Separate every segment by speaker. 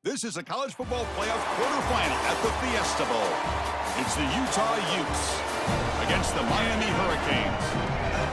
Speaker 1: This is a college football playoff quarterfinal at the Fiesta Bowl. It's the Utah Utes against the Miami Hurricanes.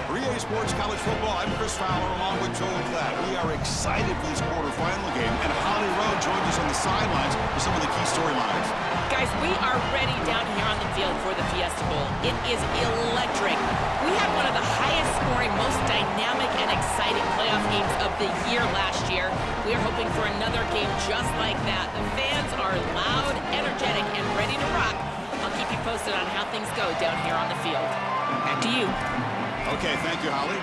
Speaker 1: For EA Sports College Football, I'm Chris Fowler along with Joel Klatt. We are excited for this quarterfinal game, and Holly Rowe joins us on the sidelines for some of the key storylines.
Speaker 2: Guys, we are ready down here on the field for the Fiesta Bowl. It is electric. We had one of the highest scoring, most dynamic and exciting playoff games of the year last year. We are hoping for another game just like that. The fans are loud, energetic, and ready to rock. I'll keep you posted on how things go down here on the field. Back to you.
Speaker 1: Okay, thank you, Holly.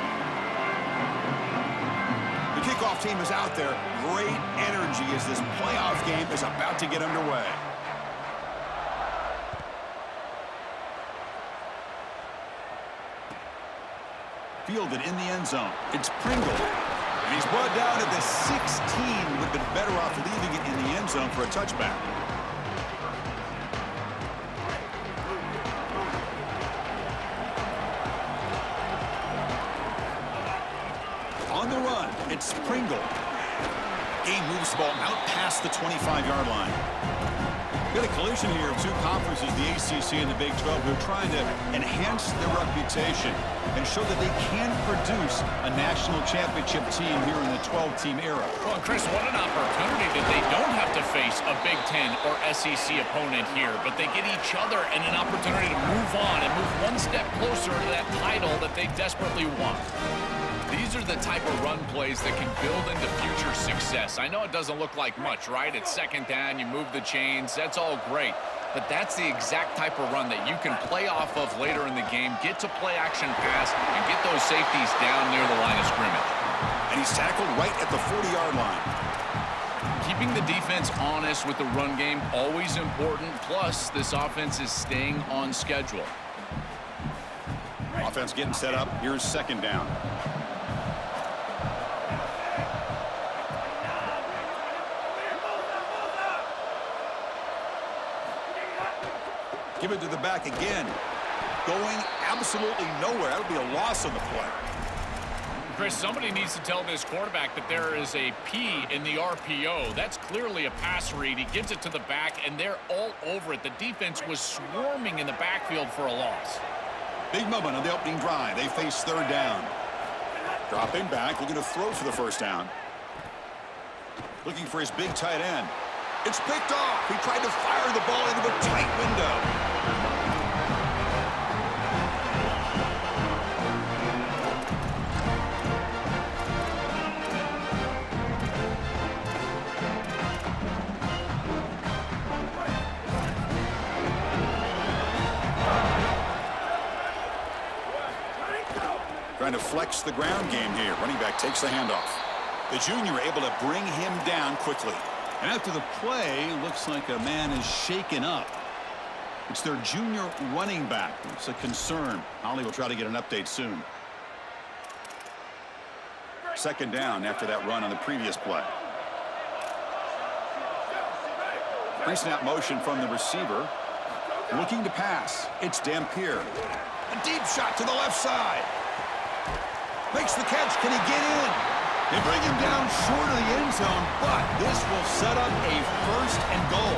Speaker 1: The kickoff team is out there. Great energy as this playoff game is about to get underway. Fielded in the end zone. It's Pringle. And he's brought down at the 16. Would have been better off leaving it in the end zone for a touchback. On the run, it's Pringle. Game moves the ball out past the 25-yard line. Got a collision here of two conferences, the ACC and the Big 12, who are trying to enhance their reputation and show that they can produce a national championship team here in the 12-team era.
Speaker 3: Well, Chris, what an opportunity that they don't have to face a Big 10 or SEC opponent here, but they get each other and an opportunity to move on and move one step closer to that title that they desperately want. These are the type of run plays that can build into future success. I know it doesn't look like much, right? It's second down, you move the chains, that's all great. But that's the exact type of run that you can play off of later in the game, get to play action pass, and get those safeties down near the line of scrimmage.
Speaker 1: And he's tackled right at the 40-yard line.
Speaker 3: Keeping the defense honest with the run game, always important. Plus, this offense is staying on schedule.
Speaker 1: Offense getting set up. Here's second down. Give it to the back again. Going absolutely nowhere. That would be a loss on the play.
Speaker 3: Chris, somebody needs to tell this quarterback that there is a P in the RPO. That's clearly a pass read. He gives it to the back, and they're all over it. The defense was swarming in the backfield for a loss.
Speaker 1: Big moment on the opening drive. They face third down. Dropping back, looking to throw for the first down. Looking for his big tight end. It's picked off. He tried to fire the ball into a tight window. Trying to flex the ground game here. Running back takes the handoff. The junior able to bring him down quickly. And after the play, looks like a man is shaken up. It's their junior running back. It's a concern. Holly will try to get an update soon. Second down after that run on the previous play. Pre-snap motion from the receiver. Looking to pass. It's Dampier. A deep shot to the left side. Makes the catch. Can he get in? They bring him down short of the end zone, but this will set up a first and goal.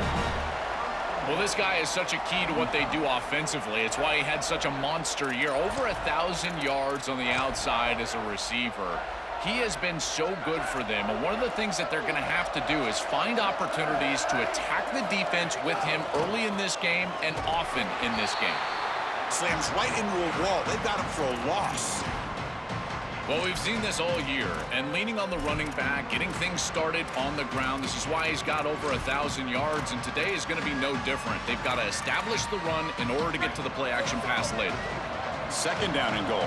Speaker 3: Well, this guy is such a key to what they do offensively. It's why he had such a monster year. Over 1,000 yards on the outside as a receiver. He has been so good for them. And one of the things that they're going to have to do is find opportunities to attack the defense with him early in this game and often in this game.
Speaker 1: Slams right into a wall. They've got him for a loss.
Speaker 3: Well, we've seen this all year, and leaning on the running back, getting things started on the ground. This is why he's got over 1,000 yards, and today is going to be no different. They've got to establish the run in order to get to the play-action pass later.
Speaker 1: Second down and goal.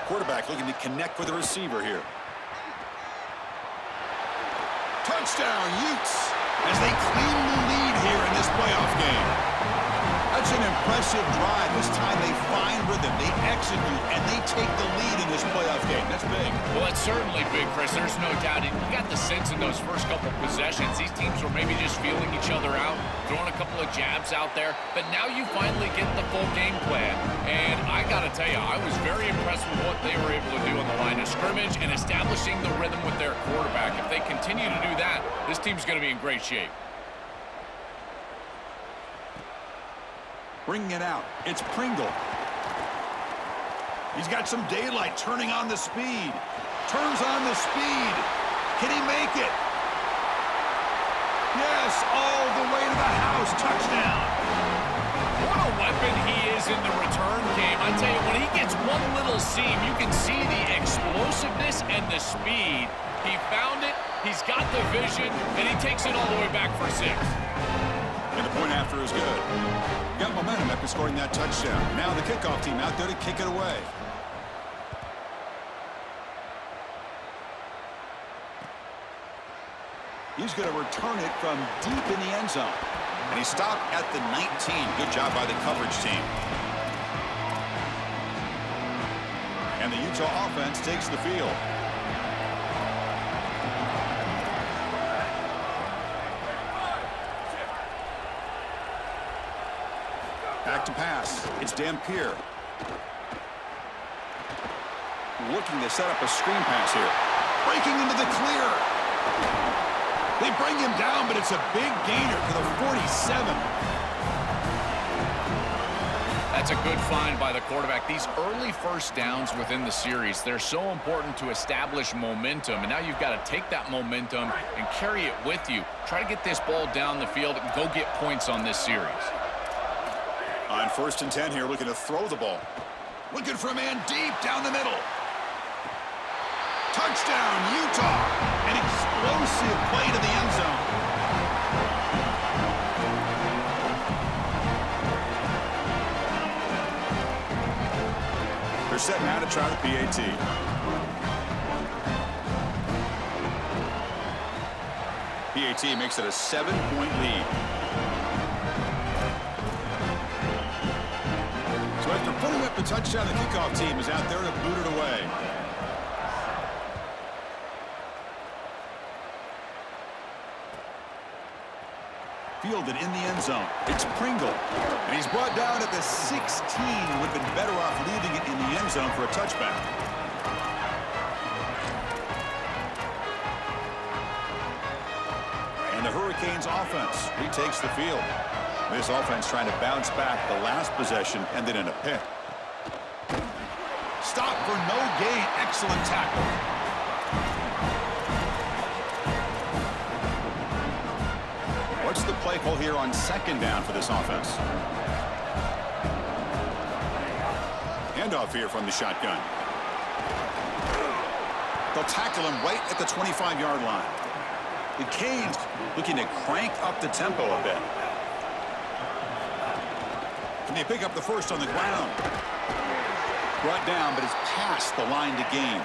Speaker 1: Quarterback looking to connect with the receiver here. Touchdown, Utes, as they claim the lead here in this playoff game. That's an impressive drive. This time they find rhythm, they execute, and they take the lead in this playoff game. That's big.
Speaker 3: Well, that's certainly big, Chris. There's no doubt. And you got the sense in those first couple possessions, these teams were maybe just feeling each other out, throwing a couple of jabs out there. But now you finally get the full game plan. And I got to tell you, I was very impressed with what they were able to do on the line of scrimmage and establishing the rhythm with their quarterback. If they continue to do that, this team's going to be in great shape.
Speaker 1: Bringing it out. It's Pringle. He's got some daylight, turning on the speed. Turns on the speed. Can he make it? Yes, all the way to the house. Touchdown.
Speaker 3: What a weapon he is in the return game. I tell you, when he gets one little seam, you can see the explosiveness and the speed. He found it, he's got the vision, and he takes it all the way back for 6.
Speaker 1: And the point after is good. Got momentum after scoring that touchdown. Now the kickoff team out there to kick it away. He's going to return it from deep in the end zone. And he stopped at the 19. Good job by the coverage team. And the Utah offense takes the field. Back to pass. It's Dampier. Looking to set up a screen pass here. Breaking into the clear. They bring him down, but it's a big gainer to the 47.
Speaker 3: That's a good find by the quarterback. These early first downs within the series, they're so important to establish momentum. And now you've got to take that momentum and carry it with you. Try to get this ball down the field and go get points on this series.
Speaker 1: On 1st and 10 here, looking to throw the ball. Looking for a man deep down the middle. Touchdown, Utah. An explosive play to the end zone. They're set now to try the PAT. PAT makes it a 7-point lead. So after putting up the touchdown, the kickoff team is out there to boot it away. Fielded in the end zone. It's Pringle. And he's brought down at the 16. Would have been better off leaving it in the end zone for a touchback. And the Hurricanes offense retakes the field. This offense trying to bounce back. The last possession ended in a pick. Stop for no gain. Excellent tackle. What's the play call here on 2nd down for this offense? Handoff here from the shotgun. They'll tackle him right at the 25-yard line. The Canes looking to crank up the tempo a bit. Can they pick up the first on the ground? Brought down, but it's past the line to gain.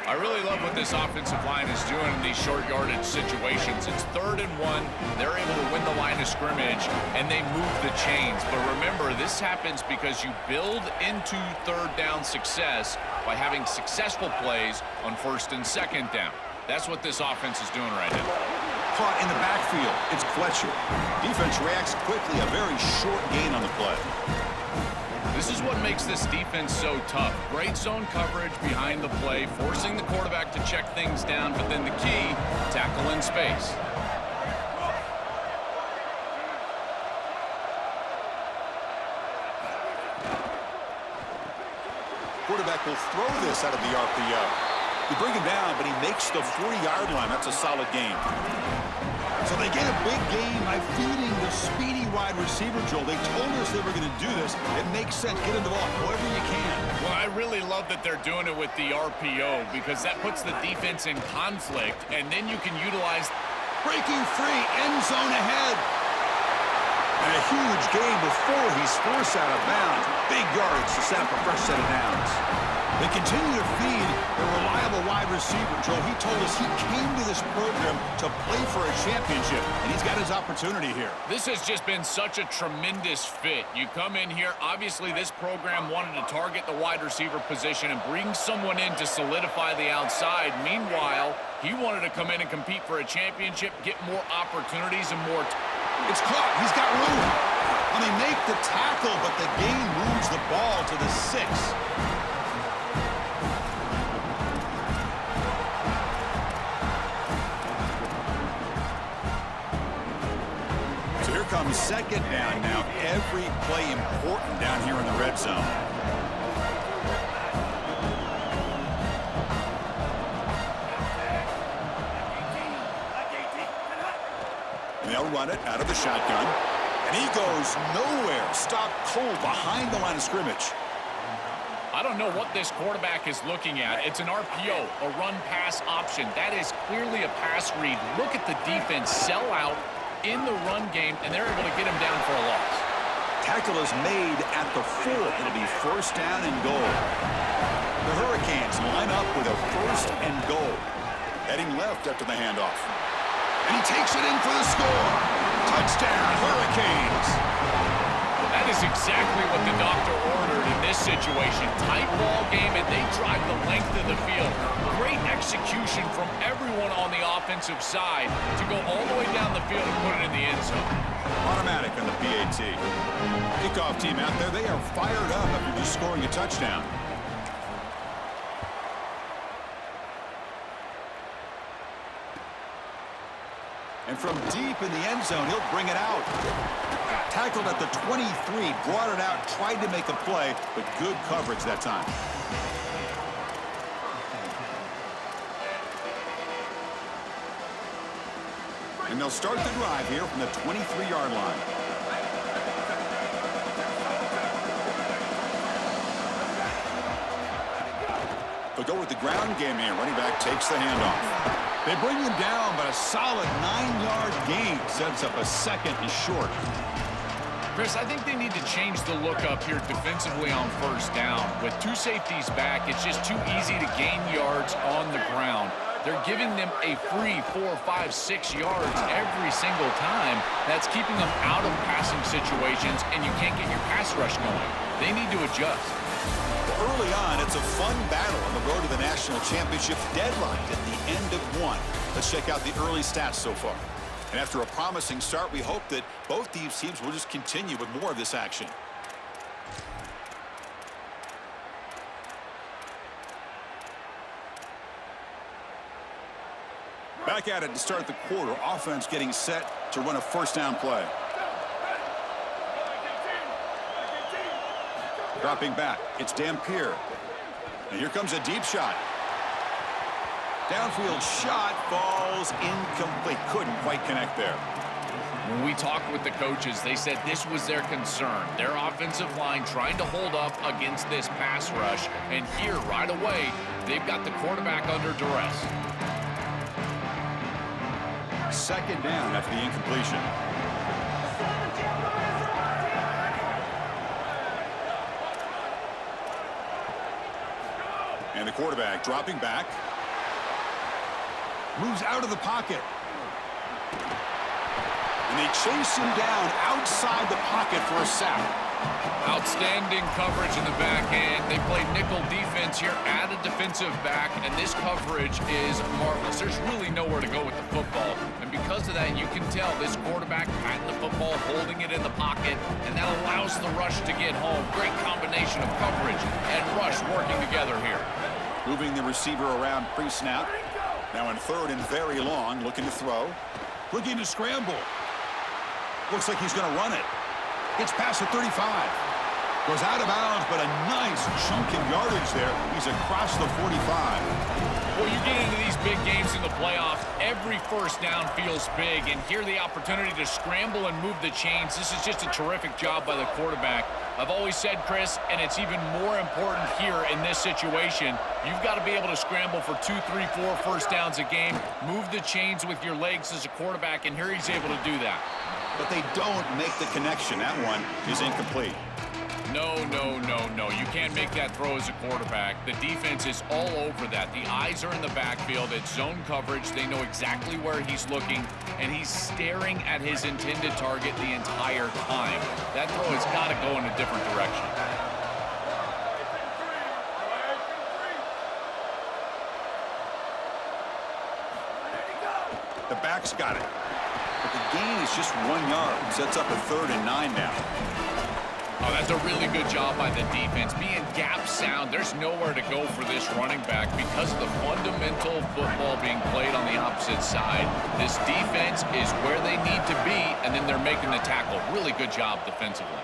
Speaker 3: I really love what this offensive line is doing in these short yardage situations. It's 3rd and 1. They're able to win the line of scrimmage, and they move the chains. But remember, this happens because you build into 3rd down success by having successful plays on 1st and 2nd down. That's what this offense is doing right now.
Speaker 1: Caught in the backfield. It's Fletcher. Defense reacts quickly. A very short gain on the play.
Speaker 3: This is what makes this defense so tough. Great zone coverage behind the play, forcing the quarterback to check things down, but then the key, tackle in space.
Speaker 1: Quarterback will throw this out of the RPO. You bring him down, but he makes the 40-yard line. That's a solid game. So they get a big game by feeding the speedy wide receiver, Joel. They told us they were going to do this. It makes sense. Get him the ball however you can.
Speaker 3: Well, I really love that they're doing it with the RPO because that puts the defense in conflict, and then you can utilize...
Speaker 1: Breaking free, end zone ahead. And a huge gain before he's forced out of bounds. Big yardage to set up a fresh set of downs. They continue to feed a reliable wide receiver. Joe, he told us he came to this program to play for a championship, and he's got his opportunity here.
Speaker 3: This has just been such a tremendous fit. You come in here, obviously this program wanted to target the wide receiver position and bring someone in to solidify the outside. Meanwhile, he wanted to come in and compete for a championship, get more opportunities and more...
Speaker 1: It's caught. He's got room. And they make the tackle, but the game moves the ball to the 6. second down now. Every play important down here in the red zone. And they'll run it out of the shotgun. And he goes nowhere. Stopped cold behind the line of scrimmage.
Speaker 3: I don't know what this quarterback is looking at. It's an RPO, a run-pass option. That is clearly a pass read. Look at the defense sell out in the run game, and they're able to get him down for a loss.
Speaker 1: Tackle is made at the 4. It'll be first down and goal. The Hurricanes line up with a first and goal. Heading left after the handoff. And he takes it in for the score. Touchdown, Hurricanes.
Speaker 3: That is exactly what the doctor ordered in this situation. Tight ball game, and they drive the length of the field. Great execution from everyone on the offensive side to go all the way down the field and put it in the end zone.
Speaker 1: Automatic on the PAT. Kickoff team out there, they are fired up after just scoring a touchdown. And from deep in the end zone, he'll bring it out. Tackled at the 23, brought it out, tried to make a play, but good coverage that time. And they'll start the drive here from the 23-yard line. They'll go with the ground game here. Running back takes the handoff. They bring him down, but a solid 9-yard gain sets up a second and short.
Speaker 3: Chris, I think they need to change the look up here defensively on first down. With two safeties back, it's just too easy to gain yards on the ground. They're giving them a free 4, 5, 6 yards every single time. That's keeping them out of passing situations, and you can't get your pass rush going. They need to adjust.
Speaker 1: Early on, it's a fun battle on the road to the national championship deadline at the end of one. Let's check out the early stats so far. And after a promising start, we hope that both these teams will just continue with more of this action. Back at it to start the quarter. Offense getting set to run a first down play. Dropping back, it's Dampier. And here comes a deep shot. Downfield shot falls incomplete. Couldn't quite connect there.
Speaker 3: When we talked with the coaches, they said this was their concern. Their offensive line trying to hold up against this pass rush. And here, right away, they've got the quarterback under duress.
Speaker 1: Second down after the incompletion. And the quarterback dropping back. Moves out of the pocket. And they chase him down outside the pocket for a sack.
Speaker 3: Outstanding coverage in the back end. They play nickel defense here at a defensive back, and this coverage is marvelous. There's really nowhere to go with the football, and because of that, you can tell this quarterback patting the football, holding it in the pocket, and that allows the rush to get home. Great combination of coverage and rush working together here.
Speaker 1: Moving the receiver around pre-snap. Now in third and very long, looking to throw. Looking to scramble. Looks like he's going to run it. Gets past the 35. Goes out of bounds, but a nice chunk in yardage there. He's across the 45.
Speaker 3: Well, you get into these big games in the playoffs, every first down feels big, and here the opportunity to scramble and move the chains. This is just a terrific job by the quarterback. I've always said, Chris, and it's even more important here in this situation, you've got to be able to scramble for 2, 3, 4 first downs a game, move the chains with your legs as a quarterback, and here he's able to do that.
Speaker 1: But they don't make the connection. That one is incomplete.
Speaker 3: No. You can't make that throw as a quarterback. The defense is all over that. The eyes are in the backfield. It's zone coverage. They know exactly where he's looking, and he's staring at his intended target the entire time. That throw has got to go in a different direction.
Speaker 1: The back's got it. But the gain is just 1 yard. Sets up a 3rd and 9 now.
Speaker 3: Oh, that's a really good job by the defense. Being gap sound, there's nowhere to go for this running back because of the fundamental football being played on the opposite side. This defense is where they need to be, and then they're making the tackle. Really good job defensively.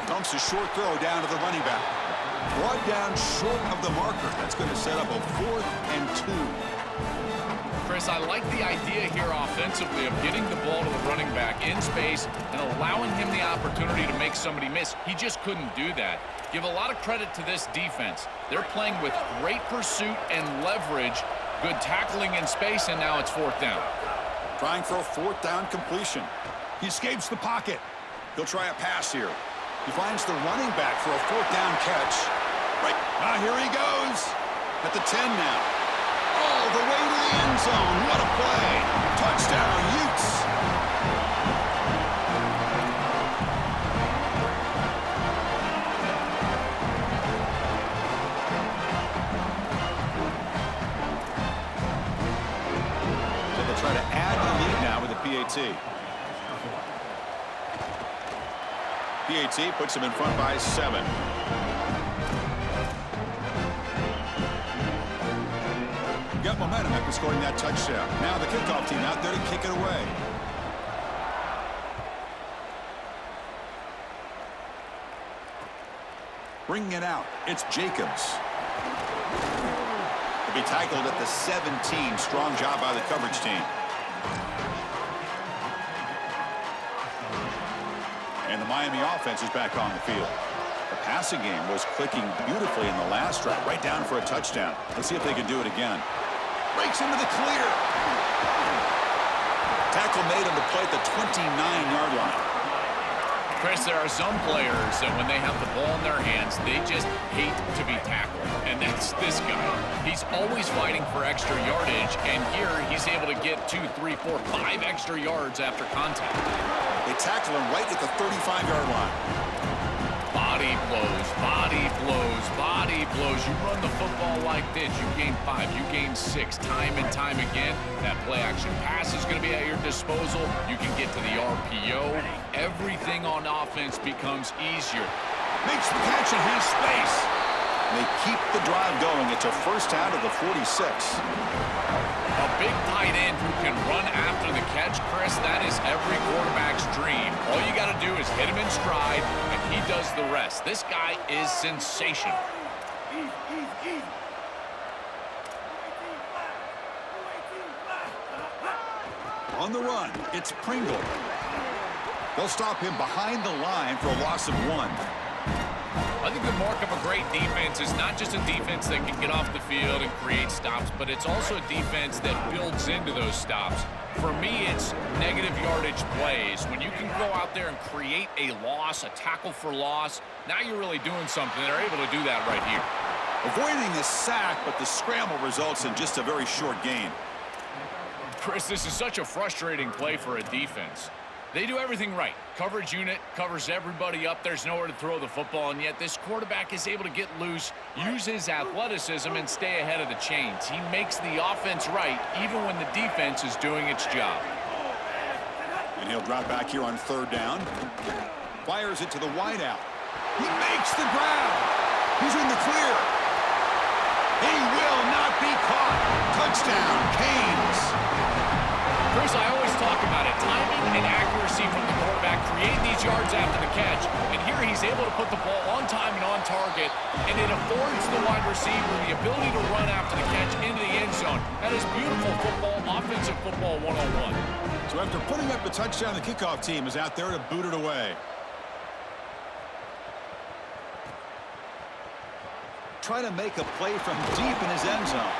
Speaker 1: Dumps a short throw down to the running back. Brought down short of the marker. That's going to set up a 4th and 2.
Speaker 3: Chris, I like the idea here offensively of getting the ball to the running back in space and allowing him the opportunity to make somebody miss. He just couldn't do that. Give a lot of credit to this defense. They're playing with great pursuit and leverage, good tackling in space, and now it's 4th down.
Speaker 1: Trying for a 4th down completion. He escapes the pocket. He'll try a pass here. He finds the running back for a 4th down catch. Right, here he goes. At the 10 now. All the way to the end zone. What a play. Touchdown, Utes. So they'll try to add to the lead now with a PAT. PAT puts him in front by 7. Got momentum after scoring that touchdown. Now the kickoff team out there to kick it away. Bringing it out, it's Jacobs. He'll be tackled at the 17. Strong job by the coverage team. And the Miami offense is back on the field. The passing game was clicking beautifully in the last drive, right down for a touchdown. Let's see if they can do it again. Breaks into the clear. Tackle made on the play at the 29-yard line.
Speaker 3: Chris, there are some players that when they have the ball in their hands, they just hate to be tackled. And that's this guy. He's always fighting for extra yardage, and here he's able to get 2, 3, 4, 5 extra yards after contact.
Speaker 1: They tackle him right at the 35-yard line.
Speaker 3: Body blows, body blows, body blows. You run the football like this, you gain 5, you gain 6, time and time again. That play-action pass is going to be at your disposal. You can get to the RPO. Everything on offense becomes easier.
Speaker 1: Makes the catch and has space. They keep the drive going. It's a 1st down to the 46.
Speaker 3: A big tight end who can run after the catch, Chris, that is every quarterback's dream. All you got to do is hit him in stride, and he does the rest. This guy is sensational.
Speaker 1: On the run, it's Pringle. They'll stop him behind the line for a loss of 1.
Speaker 3: I think the mark of a great defense is not just a defense that can get off the field and create stops, but it's also a defense that builds into those stops. For me, it's negative yardage plays. When you can go out there and create a loss, a tackle for loss, now you're really doing something. They're able to do that right here.
Speaker 1: Avoiding the sack, but the scramble results in just a very short gain.
Speaker 3: Chris, this is such a frustrating play for a defense. They do everything right. Coverage unit covers everybody up. There's nowhere to throw the football, and yet this quarterback is able to get loose, use his athleticism, and stay ahead of the chains. He makes the offense right, even when the defense is doing its job.
Speaker 1: And he'll drop back here on 3rd down. Fires it to the wideout. He makes the grab. He's in the clear. He will not be caught. Touchdown, Canes.
Speaker 3: Chris, I always talk about it. Timing and accuracy from the quarterback create these yards after the catch. And here he's able to put the ball on time and on target. And it affords the wide receiver the ability to run after the catch into the end zone. That is beautiful football, offensive football 101.
Speaker 1: So after putting up the touchdown, the kickoff team is out there to boot it away. Trying to make a play from deep in his end zone.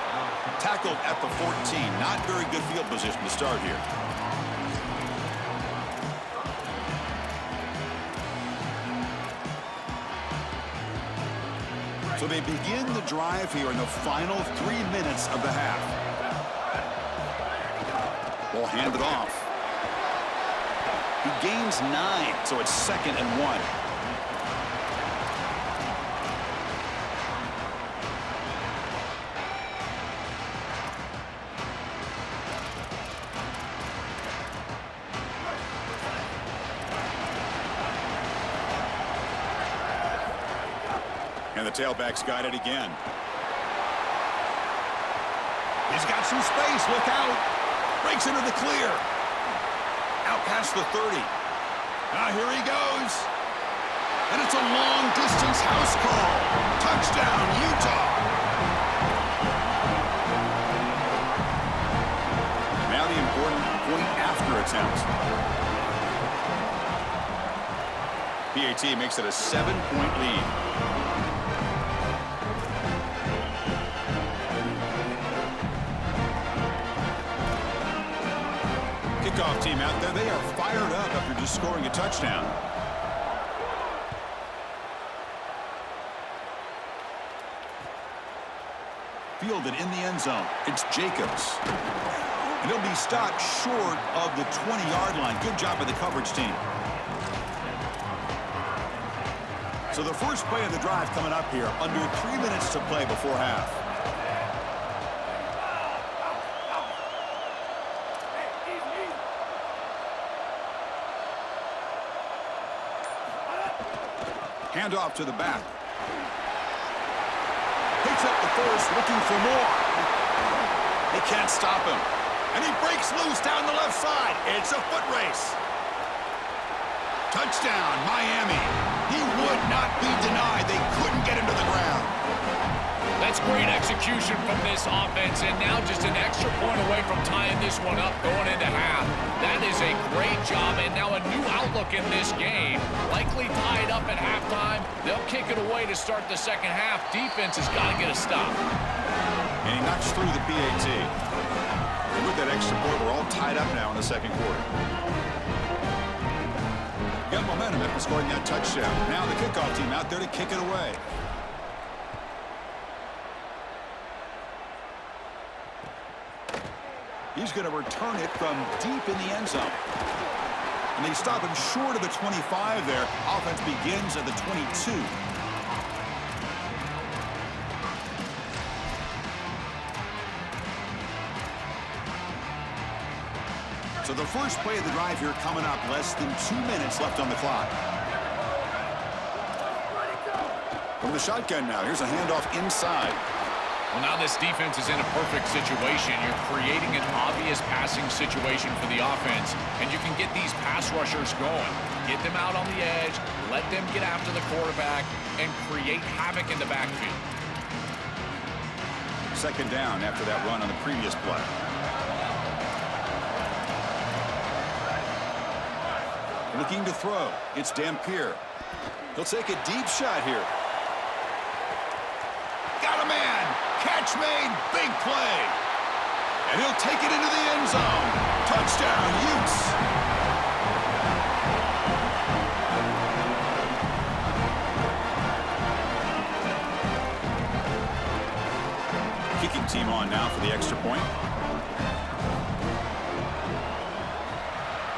Speaker 1: Tackled at the 14. Not very good field position to start here. So they begin the drive here in the final 3 minutes of the half. Ball handed off. He gains 9, so it's 2nd and 1. And the tailback's got it again. He's got some space. Look out. Breaks into the clear. Out past the 30. Now here he goes. And it's a long-distance house call. Touchdown, Utah. Now the important point-after attempt. PAT makes it a 7-point lead. Kickoff team out there, they are fired up after just scoring a touchdown. Fielded in the end zone. It's Jacobs. And he'll be stopped short of the 20-yard line. Good job by the coverage team. So the first play of the drive coming up here. Under 3 minutes to play before half. Handoff to the back. Picks up the first, looking for more. They can't stop him. And he breaks loose down the left side. It's a foot race. Touchdown, Miami. He would not be denied. They couldn't get him to the ground.
Speaker 3: That's great execution from this offense, and now just an extra point away from tying this one up going into half. That is a great job, and now a new outlook in this game. Likely tied up at halftime. They'll kick it away to start the second half. Defense has got to get a stop.
Speaker 1: And he knocks through the PAT. And with that extra point, we're all tied up now in the second quarter. Got momentum after scoring that touchdown. Now the kickoff team out there to kick it away. He's going to return it from deep in the end zone. And they stop him short of the 25 there. Offense begins at the 22. So the first play of the drive here coming up. Less than 2 minutes left on the clock. From the shotgun now. Here's a handoff inside.
Speaker 3: Well, now this defense is in a perfect situation. You're creating an obvious passing situation for the offense, and you can get these pass rushers going. Get them out on the edge, let them get after the quarterback, and create havoc in the backfield.
Speaker 1: Second down after that run on the previous play. Looking to throw. It's Dampier. He'll take a deep shot here. Got a man. Catch made. Big play. And he'll take it into the end zone. Touchdown, Utes. Kicking team on now for the extra point.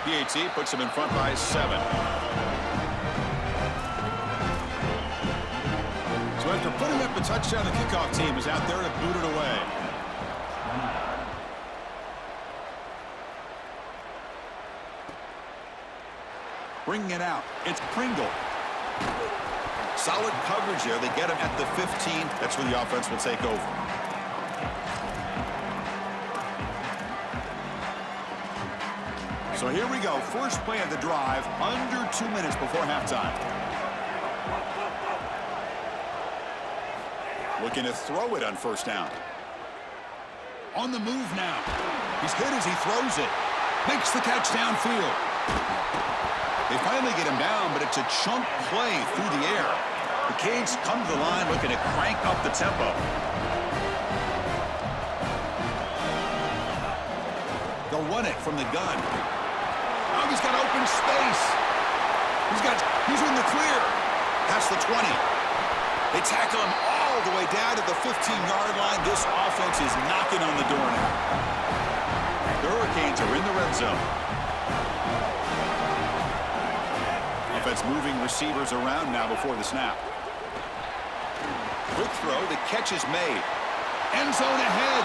Speaker 1: PAT puts him in front by 7. So after putting up a touchdown, the kickoff team is out there to boot it away. Bringing it out. It's Pringle. Solid coverage there. They get him at the 15. That's where the offense will take over. So here we go. First play of the drive. Under 2 minutes before halftime. Looking to throw it on first down. On the move now. He's hit as he throws it. Makes the catch downfield. They finally get him down, but it's a chunk play through the air. The Canes come to the line looking to crank up the tempo. They'll run it from the gun. Oh, he's got open space. He's in the clear. Past the 20. They tackle him all the way down to the 15-yard line. This offense is knocking on the door now. The Hurricanes are in the red zone. Offense moving receivers around now before the snap. Quick throw. The catch is made. End zone ahead.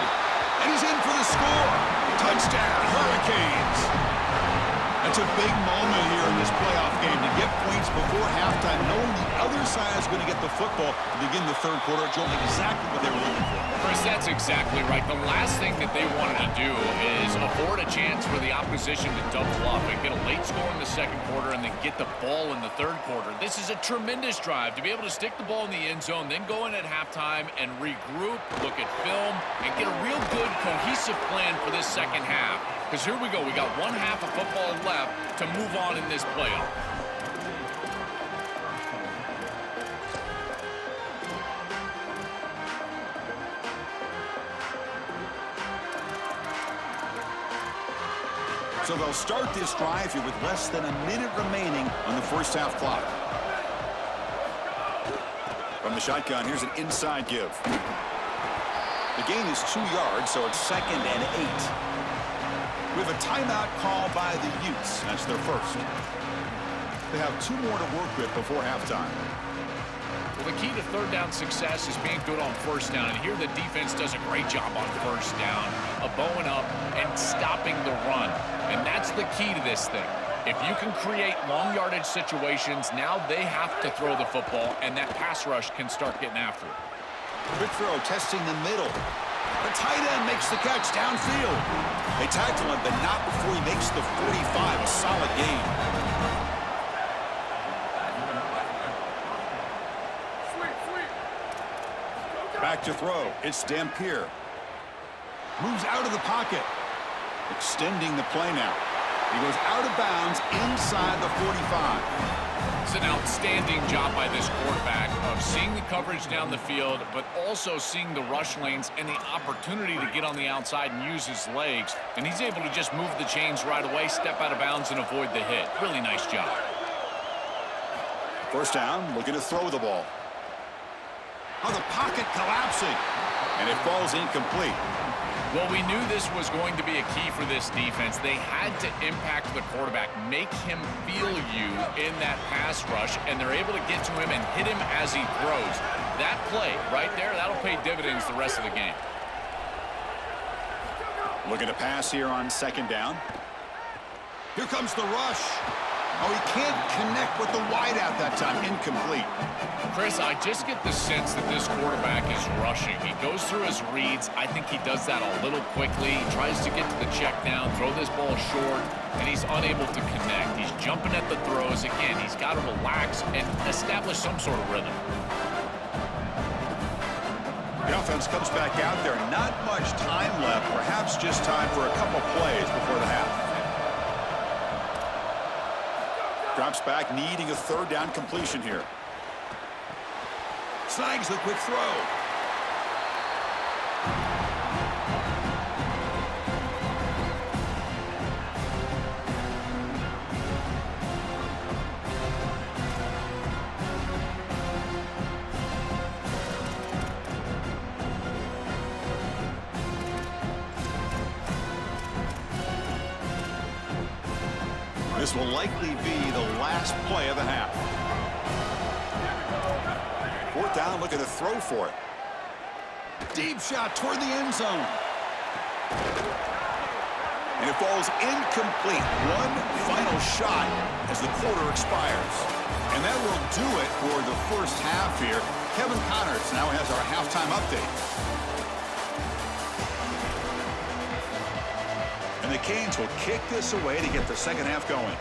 Speaker 1: And he's in for the score. Touchdown, Hurricanes. And That's a big moment here in this playoff game to get points before halftime, knowing the other side is going to get the football to begin the third quarter. Joel, exactly what they were looking for.
Speaker 3: Chris, that's exactly right. The last thing that they wanted to do is afford a chance for the opposition to double up and get a late score in the second quarter and then get the ball in the third quarter. This is a tremendous drive to be able to stick the ball in the end zone, then go in at halftime and regroup, look at film, and get a real good cohesive plan for this second half. Because here we go. We got one half of football left to move on in this playoff.
Speaker 1: So they'll start this drive here with less than a minute remaining on the first half clock. From the shotgun, here's an inside give. The gain is 2 yards, so it's 2nd and 8. We have a timeout call by the Utes. That's their first. They have 2 more to work with before halftime.
Speaker 3: Well, the key to third down success is being good on first down. And here the defense does a great job on first down of bowing up and stopping the run. And that's the key to this thing. If you can create long yardage situations, now they have to throw the football, and that pass rush can start getting after it.
Speaker 1: Quick throw, testing the middle. The tight end makes the catch downfield. They tackle him, but not before he makes the 45. A solid gain. Back to throw. It's Dampier. Moves out of the pocket. Extending the play now. He goes out of bounds inside the 45.
Speaker 3: It's an outstanding job by this quarterback of seeing the coverage down the field, but also seeing the rush lanes and the opportunity to get on the outside and use his legs. And he's able to just move the chains right away, step out of bounds, and avoid the hit. Really nice job.
Speaker 1: First down, looking to throw the ball. Oh, the pocket collapsing. And it falls incomplete.
Speaker 3: Well, we knew this was going to be a key for this defense. They had to impact the quarterback, make him feel you in that pass rush, and they're able to get to him and hit him as he throws. That play right there, that'll pay dividends the rest of the game.
Speaker 1: Looking to pass here on second down. Here comes the rush. Oh, he can't connect with the wideout that time. Incomplete.
Speaker 3: Chris, I just get the sense that this quarterback is rushing. He goes through his reads. I think he does that a little quickly. He tries to get to the check down, throw this ball short, and he's unable to connect. He's jumping at the throws. Again, he's got to relax and establish some sort of rhythm.
Speaker 1: The offense comes back out there. Not much time left. Perhaps just time for a couple plays before the half. Drops back, needing a third down completion here. Snags the quick throw. This will likely be the last play of the half. Fourth down, looking to throw for it. Deep shot toward the end zone. And it falls incomplete. One final shot as the quarter expires. And that will do it for the first half here. Kevin Connors now has our halftime update. And the Canes will kick this away to get the second half going.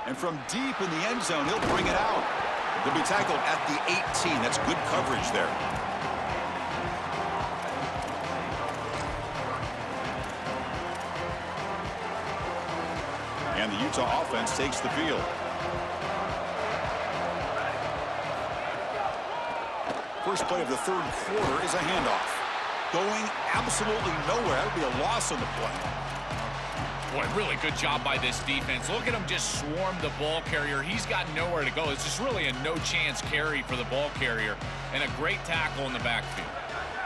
Speaker 1: And from deep in the end zone, he'll bring it out. They'll be tackled at the 18. That's good coverage there. And the Utah offense takes the field. First play of the third quarter is a handoff. Going absolutely nowhere. That would be a loss on the play.
Speaker 3: Boy, really good job by this defense. Look at him just swarm the ball carrier. He's got nowhere to go. It's just really a no-chance carry for the ball carrier. And a great tackle in the backfield.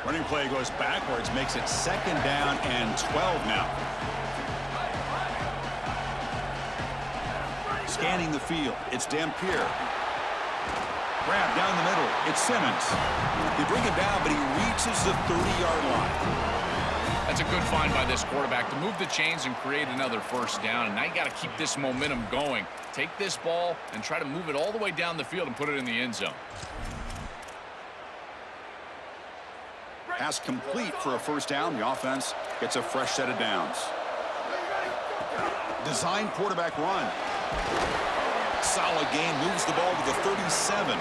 Speaker 1: Running play goes backwards, makes it second down and 12 now. Scanning the field, it's Dampier. Grab down the middle. It's Simmons. They bring him down, but he reaches the 30-yard line.
Speaker 3: That's a good find by this quarterback to move the chains and create another first down. And now you got to keep this momentum going. Take this ball and try to move it all the way down the field and put it in the end zone.
Speaker 1: Pass complete for a first down. The offense gets a fresh set of downs. Design quarterback run. Solid gain, moves the ball to the 37.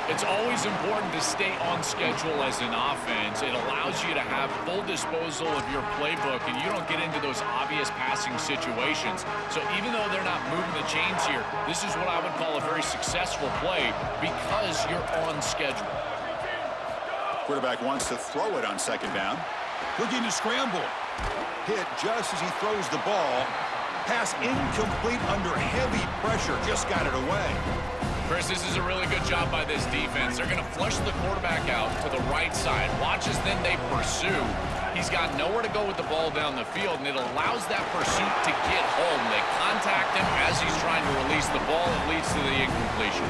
Speaker 3: It's always important to stay on schedule as an offense. It allows you to have full disposal of your playbook, and you don't get into those obvious passing situations. So even though they're not moving the chains here, this is what I would call a very successful play because you're on schedule.
Speaker 1: Quarterback wants to throw it on second down. Looking to scramble. Hit just as he throws the ball. Pass incomplete under heavy pressure. Just got it away.
Speaker 3: Chris, this is a really good job by this defense. They're going to flush the quarterback out to the right side. Watch as then they pursue. He's got nowhere to go with the ball down the field, and it allows that pursuit to get home. They contact him as he's trying to release the ball. It leads to the incompletion.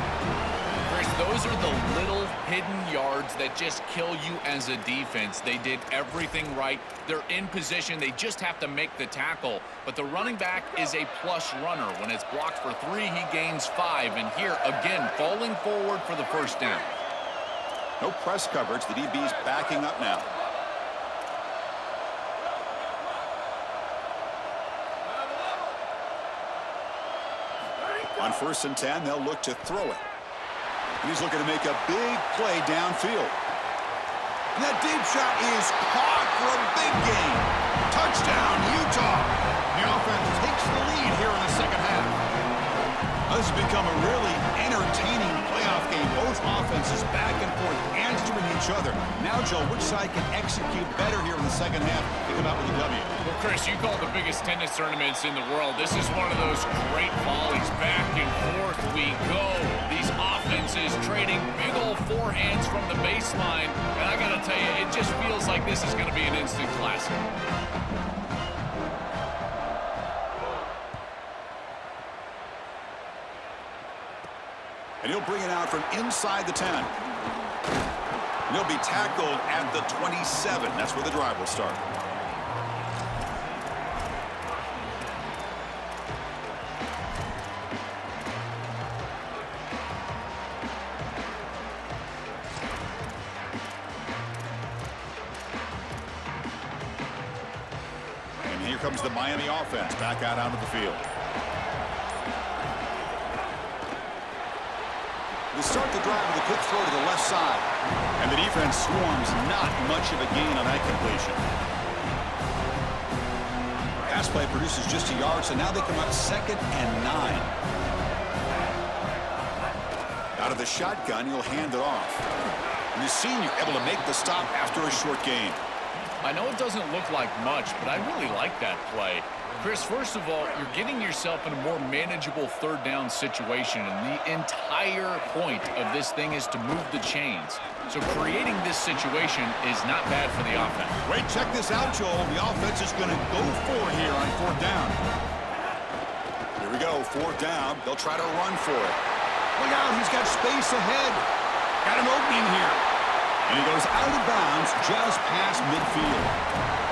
Speaker 3: Chris, those are the little hidden yards that just kill you as a defense. They did everything right. They're in position. They just have to make the tackle. But the running back is a plus runner. When it's blocked for 3, he gains 5. And here, again, falling forward for the first down.
Speaker 1: No press coverage. The DB's backing up now. On 1st and 10, they'll look to throw it. And he's looking to make a big play downfield. And that deep shot is caught for a big gain. Touchdown, Utah. The offense takes the lead here in the second half. This has become a really entertaining playoff game. Both offenses back and forth, answering each other. Now, Joe, which side can execute better here in the second half to come out with a W?
Speaker 3: Well, Chris, you call the biggest tennis tournaments in the world. This is one of those great volleys. Back and forth we go. These offenses trading big old forehands from the baseline. And I got to tell you, it just feels like this is going to be an instant classic.
Speaker 1: And he'll bring it out from inside the 10. And he'll be tackled at the 27. That's where the drive will start. And here comes the Miami offense back out onto the field. They start the drive with a quick throw to the left side. And the defense swarms, not much of a gain on that completion. Pass play produces just a yard, so now they come up 2nd and 9. Out of the shotgun, he'll hand it off. And the senior able to make the stop after a short gain.
Speaker 3: I know it doesn't look like much, but I really like that play. Chris, first of all, you're getting yourself in a more manageable 3rd down situation, and the entire point of this thing is to move the chains. So creating this situation is not bad for the offense.
Speaker 1: Wait, check this out, Joel. The offense is going to go for it here on 4th down. Here we go, 4th down. They'll try to run for it. Look out, he's got space ahead. Got an opening here. And he goes out of bounds just past midfield.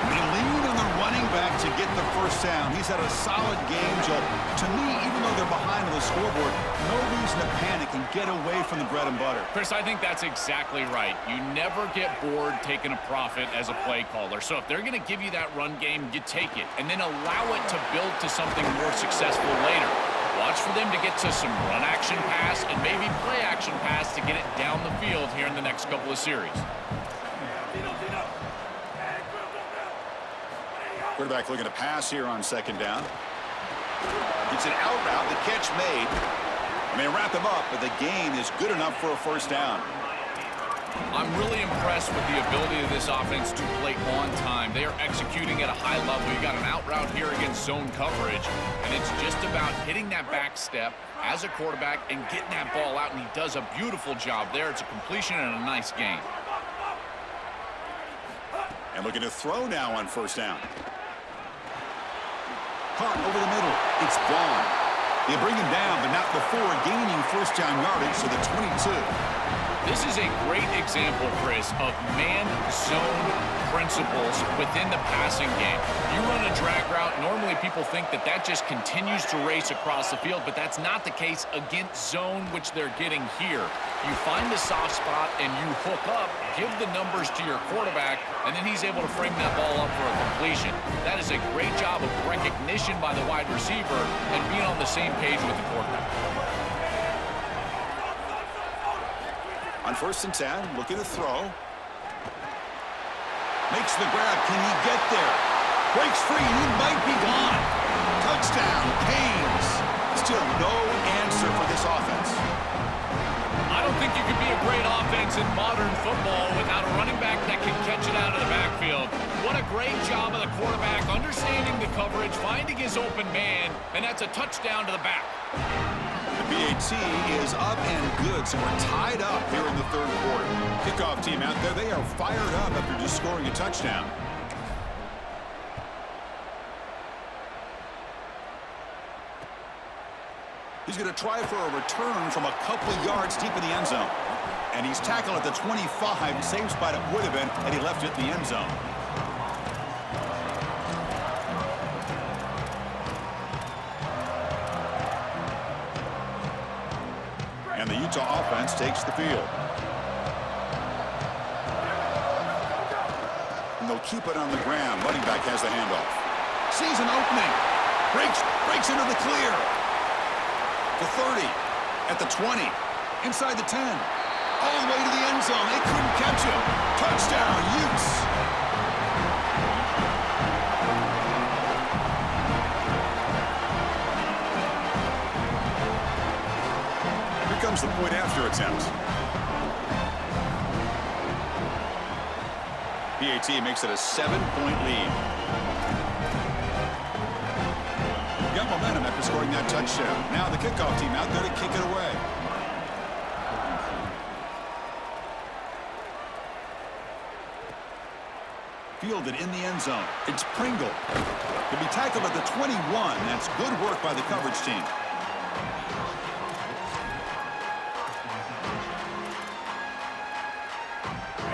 Speaker 1: They lean on the running back to get the first down. He's had a solid game, Joe. To me, even though they're behind on the scoreboard, no reason to panic and get away from the bread and butter.
Speaker 3: Chris, I think that's exactly right. You never get bored taking a profit as a play caller. So if they're going to give you that run game, you take it. And then allow it to build to something more successful later. Watch for them to get to some run action pass and maybe play action pass to get it down the field here in the next couple of series.
Speaker 1: Quarterback looking to pass here on 2nd down. It's an out route, the catch made. And they wrap him up, but the gain is good enough for a first down.
Speaker 3: I'm really impressed with the ability of this offense to play on time. They are executing at a high level. You got an out route here against zone coverage, and it's just about hitting that back step as a quarterback and getting that ball out, and he does a beautiful job there. It's a completion and a nice gain.
Speaker 1: And looking to throw now on 1st down. Caught over the middle. It's Vaughn. They bring him down, but not before gaining first down yardage to the 22.
Speaker 3: This is a great example, Chris, of man-zone principles within the passing game. You run a drag route, normally people think that that just continues to race across the field, but that's not the case against zone, which they're getting here. You find a soft spot and you hook up, give the numbers to your quarterback, and then he's able to frame that ball up for a completion. That is a great job of recognition by the wide receiver and being on the same page with the quarterback.
Speaker 1: On 1st and 10, looking to throw. Makes the grab. Can he get there? Breaks free. He might be gone. Touchdown, Canes. Still no answer for this offense.
Speaker 3: I don't think you could be a great offense in modern football without a running back that can catch it out of the backfield. What a great job of the quarterback, understanding the coverage, finding his open man, and that's a touchdown to the back.
Speaker 1: The PAT is up and good, so we're tied up here in the 3rd quarter. Kickoff team out there, they are fired up after just scoring a touchdown. He's going to try for a return from a couple of yards deep in the end zone. And he's tackled at the 25. Same spot it would have been had he left it in the end zone. And the Utah offense takes the field. And they'll keep it on the ground. Running back has the handoff. Sees an opening. Breaks into the clear. The 30. At the 20. Inside the 10. All the way to the end zone. They couldn't catch him. Touchdown, Utes. Comes the point after attempt. PAT makes it a 7-point lead. Got momentum after scoring that touchdown. Now the kickoff team out there to kick it away. Fielded in the end zone. It's Pringle. He'll be tackled at the 21. That's good work by the coverage team.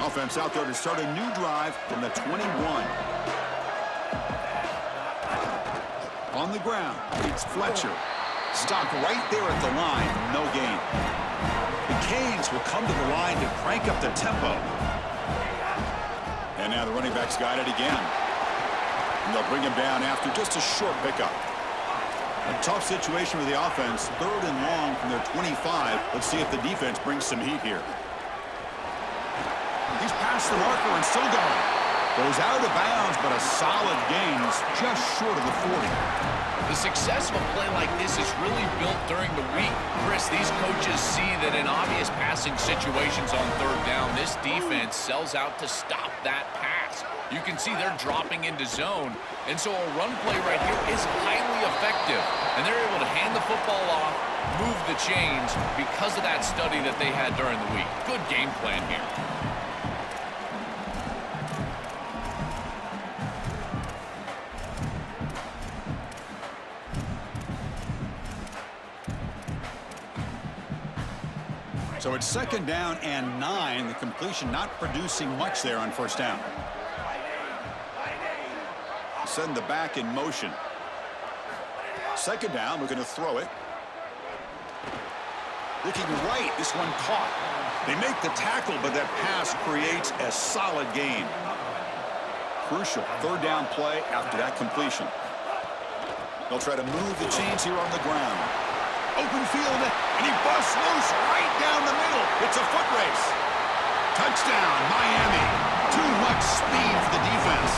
Speaker 1: Offense out there to start a new drive from the 21. On the ground, it's Fletcher. Stopped right there at the line, no gain. The Canes will come to the line to crank up the tempo. And now the running back's got it again. And they'll bring him down after just a short pickup. A tough situation for the offense, 3rd and long from their 25. Let's see if the defense brings some heat here. He's past the marker and still going. Goes out of bounds, but a solid gain is just short of the 40.
Speaker 3: The success of a play like this is really built during the week. Chris, these coaches see that in obvious passing situations on 3rd down, this defense sells out to stop that pass. You can see they're dropping into zone, and so a run play right here is highly effective. And they're able to hand the football off, move the chains because of that study that they had during the week. Good game plan here.
Speaker 1: So it's 2nd down and 9. The completion not producing much there on 1st down. Send the back in motion. 2nd down, we're going to throw it. Looking right, this one caught. They make the tackle, but that pass creates a solid gain. Crucial 3rd down play after that completion. They'll try to move the chains here on the ground. Open field, and he busts loose right down the middle. It's a foot race. Touchdown, Miami. Too much speed for the defense.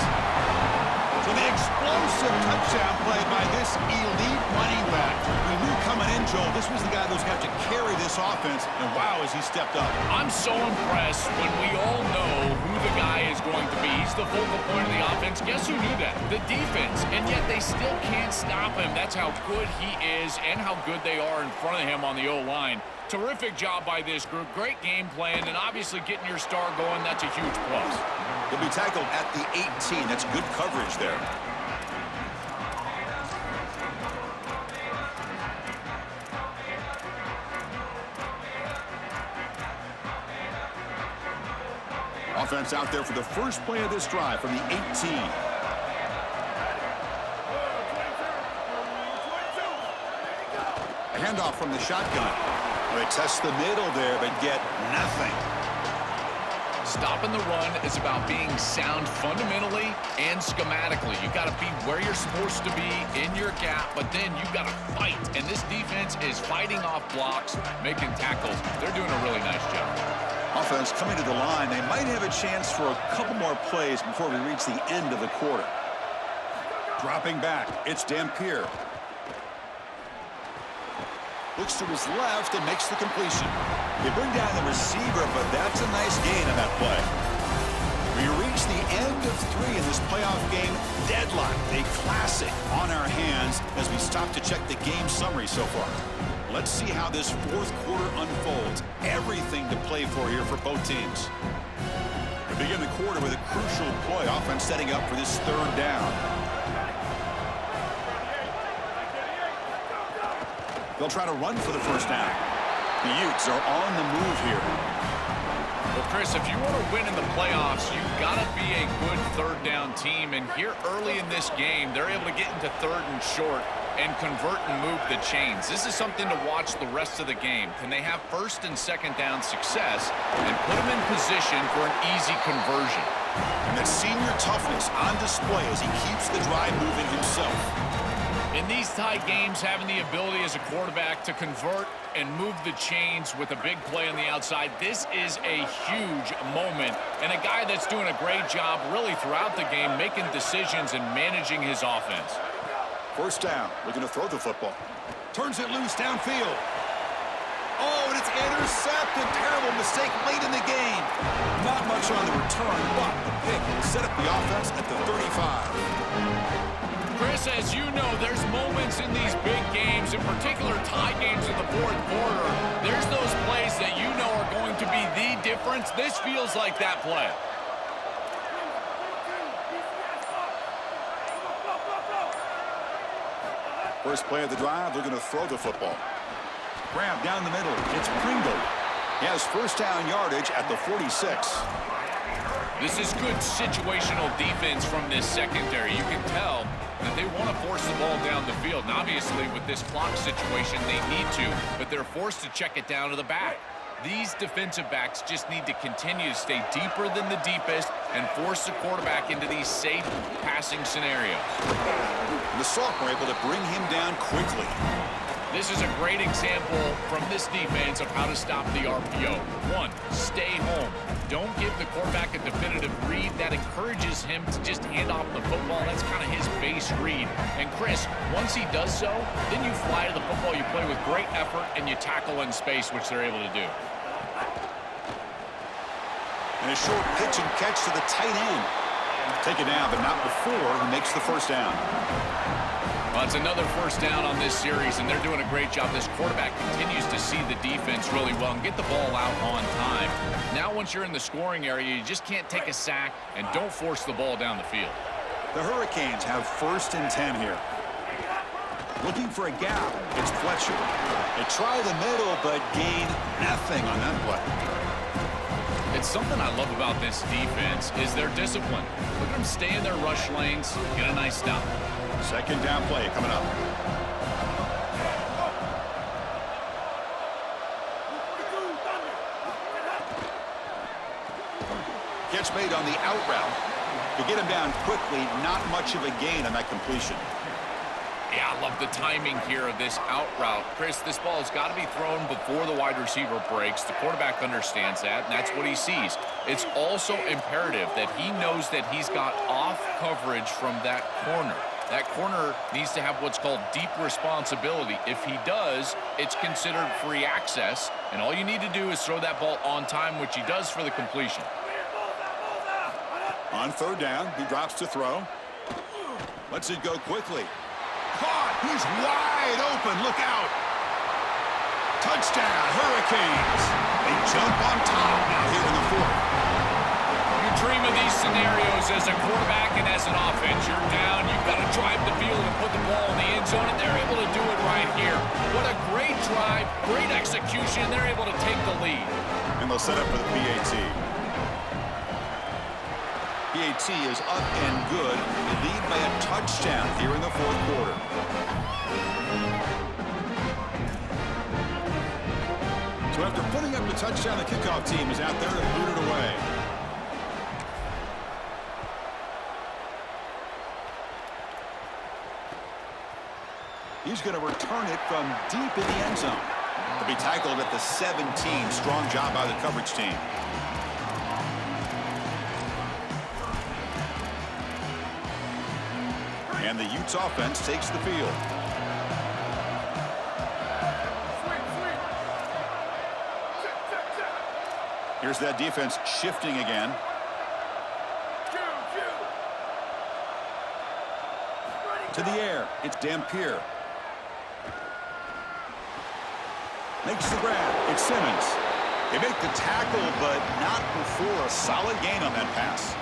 Speaker 1: So the explosive touchdown play by this elite running back. We knew coming in, Joel, this was the guy that was going to have to carry this offense, and wow, has he stepped up.
Speaker 3: I'm so impressed when we all know who the guy is going to be. He's the focal point of the offense. Guess who knew that? The defense. And yet they still can't stop him. That's how good he is and how good they are in front of him on the O-line. Terrific job by this group. Great game plan, and obviously getting your star going, that's a huge plus.
Speaker 1: He'll be tackled at the 18. That's good coverage there. Offense out there for the first play of this drive from the 18. A handoff from the shotgun. They test the middle there, but get nothing.
Speaker 3: Stopping the run is about being sound fundamentally and schematically. You got to be where you're supposed to be in your gap, but then you got to fight. And this defense is fighting off blocks, making tackles. They're doing a really nice job.
Speaker 1: Offense coming to the line. They might have a chance for a couple more plays before we reach the end of the quarter. Dropping back, it's Dampier. Looks to his left and makes the completion. They bring down the receiver, but that's a nice gain on that play. We reach the end of 3 in this playoff game. Deadlock, a classic on our hands as we stop to check the game summary so far. Let's see how this fourth quarter unfolds. Everything to play for here for both teams. We begin the quarter with a crucial play. Offense setting up for this third down. They'll try to run for the first down. The Utes are on the move here.
Speaker 3: Well, Chris, if you want to win in the playoffs, you've got to be a good third down team. And here early in this game, they're able to get into third and short and convert and move the chains. This is something to watch the rest of the game. Can they have first and second down success and put them in position for an easy conversion?
Speaker 1: And that senior toughness on display as he keeps the drive moving himself.
Speaker 3: In these tight games, having the ability as a quarterback to convert and move the chains with a big play on the outside, this is a huge moment. And a guy that's doing a great job really throughout the game, making decisions and managing his offense.
Speaker 1: First down, looking to throw the football. Turns it loose downfield. Oh, and it's intercepted. Terrible mistake late in the game. Not much on the return, but the pick will set up the offense at the 35.
Speaker 3: Chris, as you know, there's moments in these big games, in particular tie games in the fourth quarter. There's those plays that you know are going to be the difference. This feels like that play.
Speaker 1: First play of the drive, they're going to throw the football. Grab down the middle. It's Pringle. He has first down yardage at the 46.
Speaker 3: This is good situational defense from this secondary. You can tell that they want to force the ball down the field. And obviously, with this clock situation, they need to, but they're forced to check it down to the back. These defensive backs just need to continue to stay deeper than the deepest and force the quarterback into these safe passing scenarios.
Speaker 1: And the sophomore able to bring him down quickly.
Speaker 3: This is a great example from this defense of how to stop the RPO. 1, stay home. Don't give the quarterback a definitive read. That encourages him to just hand off the football. That's kind of his base read. And Chris, once he does so, then you fly to the football. You play with great effort, and you tackle in space, which they're able to do.
Speaker 1: And a short pitch and catch to the tight end. Take it down, but not before he makes the first down.
Speaker 3: Well, it's another first down on this series, and they're doing a great job. This quarterback continues to see the defense really well and get the ball out on time. Now, once you're in the scoring area, you just can't take a sack and don't force the ball down the field.
Speaker 1: The Hurricanes have first and 10 here. Looking for a gap. It's Fletcher. They try the middle, but gain nothing on that play.
Speaker 3: It's something I love about this defense is their discipline. Look at them stay in their rush lanes, get a nice stop.
Speaker 1: Second down play coming up. Catch made on the out route. To get him down quickly, not much of a gain on that completion.
Speaker 3: Yeah, I love the timing here of this out route. Chris, this ball has got to be thrown before the wide receiver breaks. The quarterback understands that, and that's what he sees. It's also imperative that he knows that he's got off coverage from that corner. That corner needs to have what's called deep responsibility. If he does, it's considered free access, and all you need to do is throw that ball on time, which he does for the completion.
Speaker 1: On third down, he drops to throw. Lets it go quickly. Caught! He's wide open. Look out! Touchdown, Hurricanes! They jump on top now here in the fourth.
Speaker 3: You dream of these scenarios as a quarterback and as an offense. You're down, you've got to drive the field and put the ball in the end zone, and they're able to do it right here. What a great drive, great execution. They're able to take the lead.
Speaker 1: And they'll set up for the PAT. PAT is up and good. They lead by a touchdown here in the fourth quarter. So after putting up the touchdown, the kickoff team is out there to boot it away. He's going to return it from deep in the end zone. To be tackled at the 17. Strong job by the coverage team. And the Utes offense takes the field. Here's that defense shifting again. To the air. It's Dampier. Makes the grab. It's Simmons. They make the tackle, but not before a solid gain on that pass.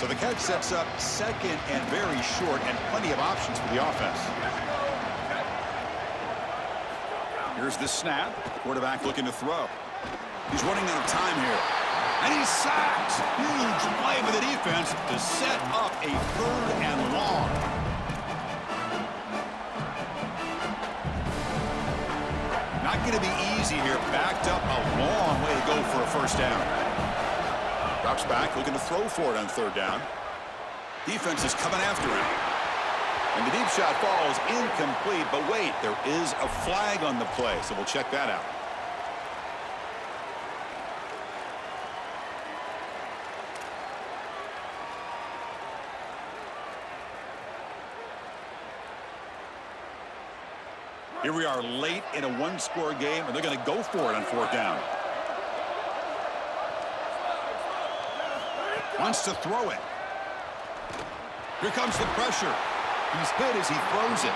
Speaker 1: So the catch sets up second and very short, and plenty of options for the offense. Here's the snap. Quarterback looking to throw. He's running out of time here. And he's sacked. Huge play by the defense to set up a 3rd and long. Not going to be easy here. Backed up a long way to go for a first down. Drops back, looking to throw for it on 3rd down. Defense is coming after him. And the deep shot falls incomplete. But wait, there is a flag on the play, so we'll check that out. Here we are late in a 1-score game, and they're going to go for it on 4th down. Wants to throw it. Here comes the pressure. He's hit as he throws it.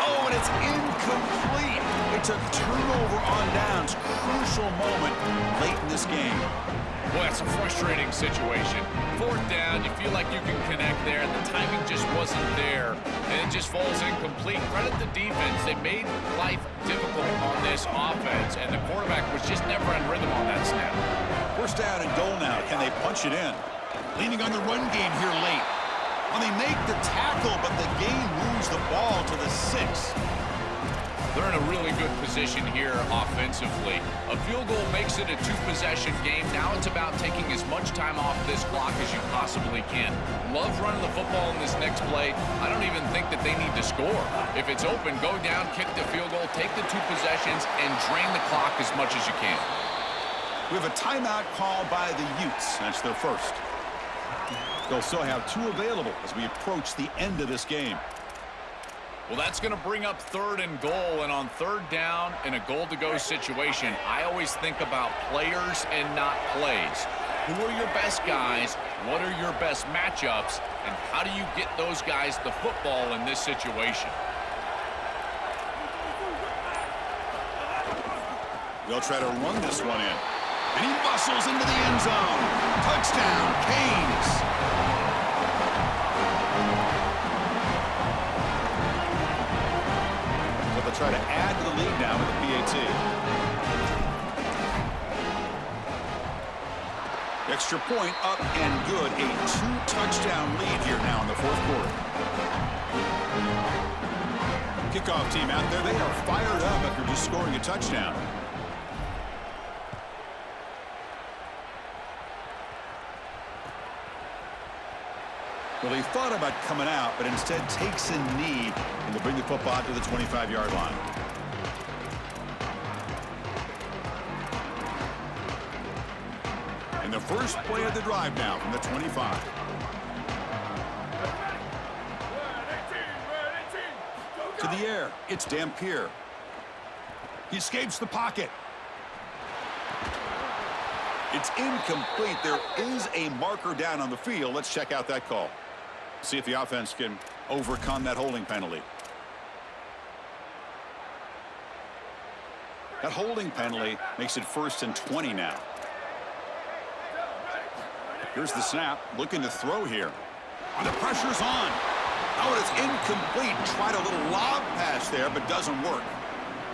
Speaker 1: Oh, and it's incomplete. It's a turnover on downs. Crucial moment late in this game.
Speaker 3: Well, that's a frustrating situation. 4th down, you feel like you can connect there, and the timing just wasn't there, and it just falls incomplete. Credit the defense. They made life difficult on this offense, and the quarterback was just never in rhythm on that snap.
Speaker 1: 1st down and goal now. Can they punch it in? Leaning on the run game here late. Well, they make the tackle, but the game moves the ball to the 6.
Speaker 3: They're in a really good position here offensively. A field goal makes it a 2-possession game. Now it's about taking as much time off this clock as you possibly can. Love running the football in this next play. I don't even think that they need to score. If it's open, go down, kick the field goal, take the 2 possessions, and drain the clock as much as you can.
Speaker 1: We have a timeout call by the Utes. That's their first. They'll still have 2 available as we approach the end of this game.
Speaker 3: Well, that's going to bring up 3rd and goal, and on 3rd down in a goal-to-go situation, I always think about players and not plays. Who are your best guys? What are your best matchups? And how do you get those guys the football in this situation?
Speaker 1: They'll try to run this one in. And he bustles into the end zone. Touchdown, Canes. Try to add to the lead now with the PAT. Extra point up and good. A 2-touchdown lead here now in the 4th quarter. Kickoff team out there. They are fired up after just scoring a touchdown. Well, he thought about coming out, but instead takes a knee and will bring the football to the 25-yard line. And the first play of the drive now from the 25. To the air, it's Dampier. He escapes the pocket. It's incomplete. There is a marker down on the field. Let's check out that call. See if the offense can overcome that holding penalty. That holding penalty makes it 1st and 20 now. Here's the snap, looking to throw here. And the pressure's on. Oh, it's incomplete. Tried a little lob pass there, but doesn't work.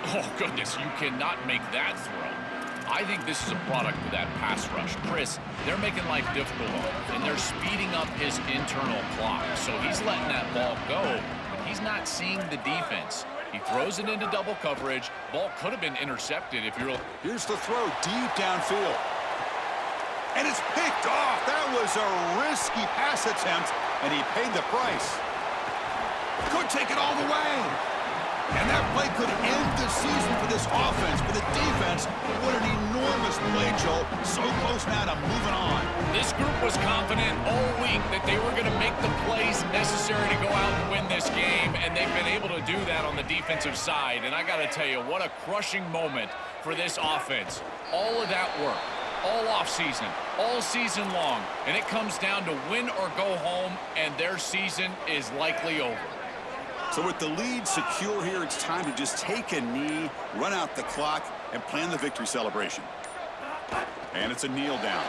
Speaker 3: Oh, goodness, you cannot make that throw. I think this is a product of that pass rush. Chris, they're making life difficult on him, and they're speeding up his internal clock. So he's letting that ball go, but he's not seeing the defense. He throws it into double coverage. Ball could have been intercepted if you're...
Speaker 1: Here's the throw deep downfield. And it's picked off. That was a risky pass attempt, and he paid the price. Could take it all the way. And that play could end the season for this offense. For the defense, what an enormous play, Joel. So close now to moving on.
Speaker 3: This group was confident all week that they were going to make the plays necessary to go out and win this game, and they've been able to do that on the defensive side. And I got to tell you, what a crushing moment for this offense. All of that work, all offseason, all season long, and it comes down to win or go home, and their season is likely over.
Speaker 1: So with the lead secure here, it's time to just take a knee, run out the clock, and plan the victory celebration. And it's a kneel down.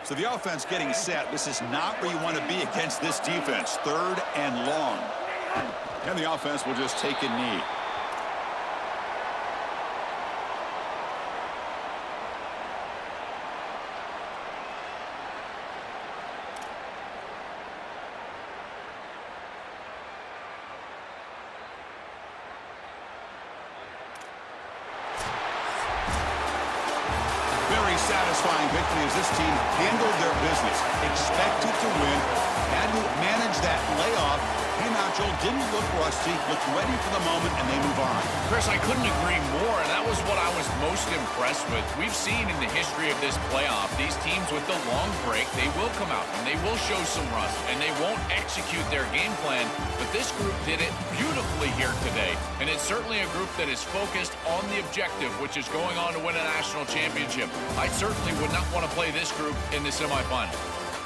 Speaker 1: So the offense getting set. This is not where you want to be against this defense. 3rd and long. And the offense will just take a knee. Satisfying victory as this team handled their business, expected to win, had to manage that layoff, came out, Joel, didn't look rusty, looked ready for the moment, and they move on.
Speaker 3: Chris, I couldn't agree more, and that was what I was most impressed with. We've seen in the history of this playoff, these teams with the long break, they will come out, and they will show some rust, and they won't execute their game plan, but this group did it beautifully here today, and it's certainly a group that is focused on the objective, which is going on to win a national championship. I certainly would not want to play this group in the semifinal.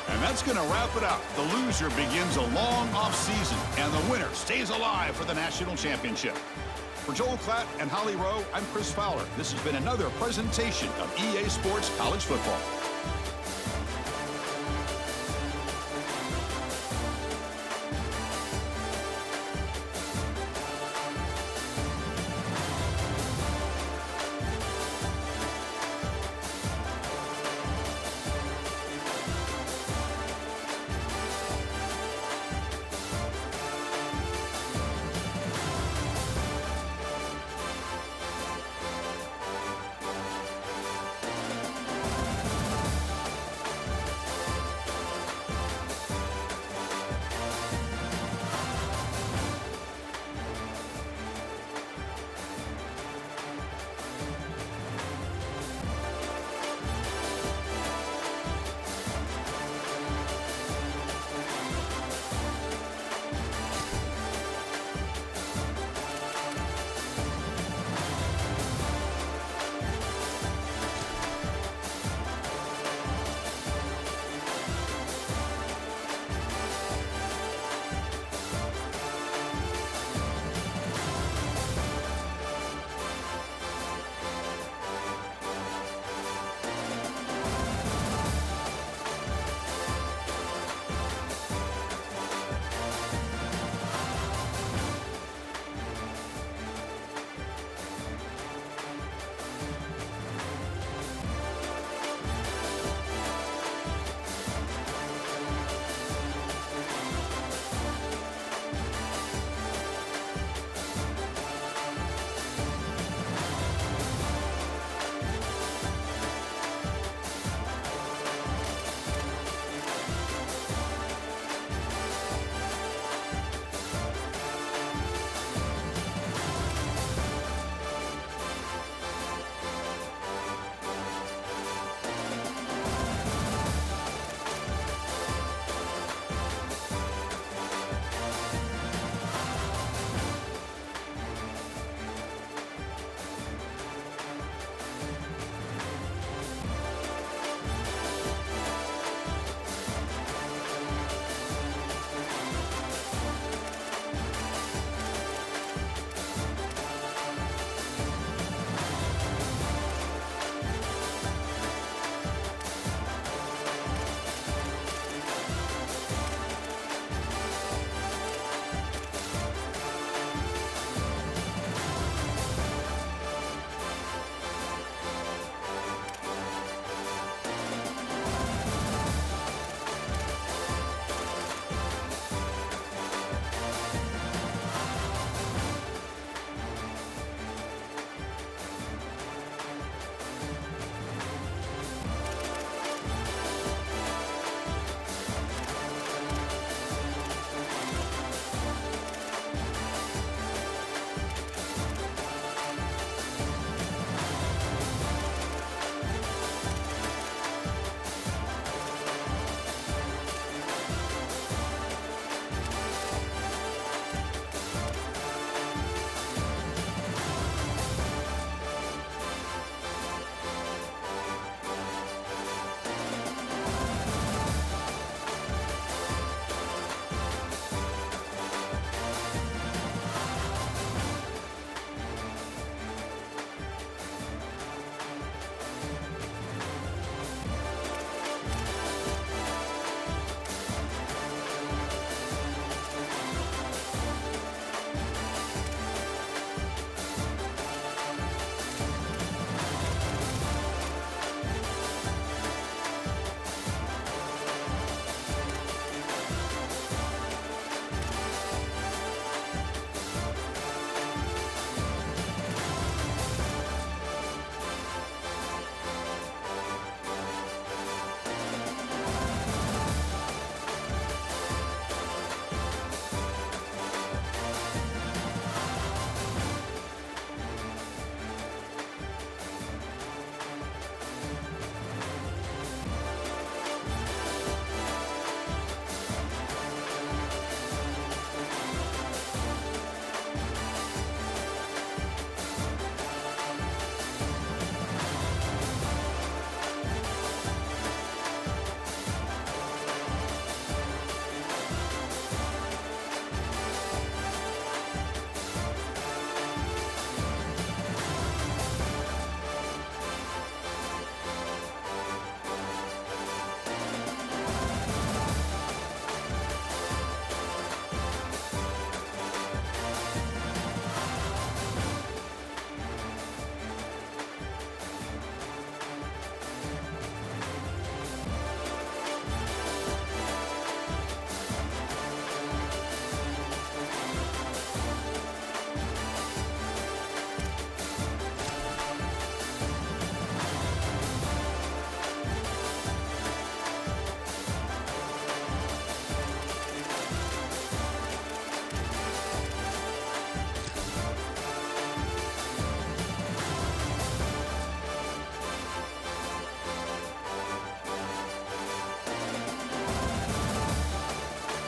Speaker 1: And that's going to wrap it up. The loser begins a long offseason, and the winner stays alive for the national championship. For Joel Klatt and Holly Rowe, I'm Chris Fowler. This has been another presentation of EA Sports College Football.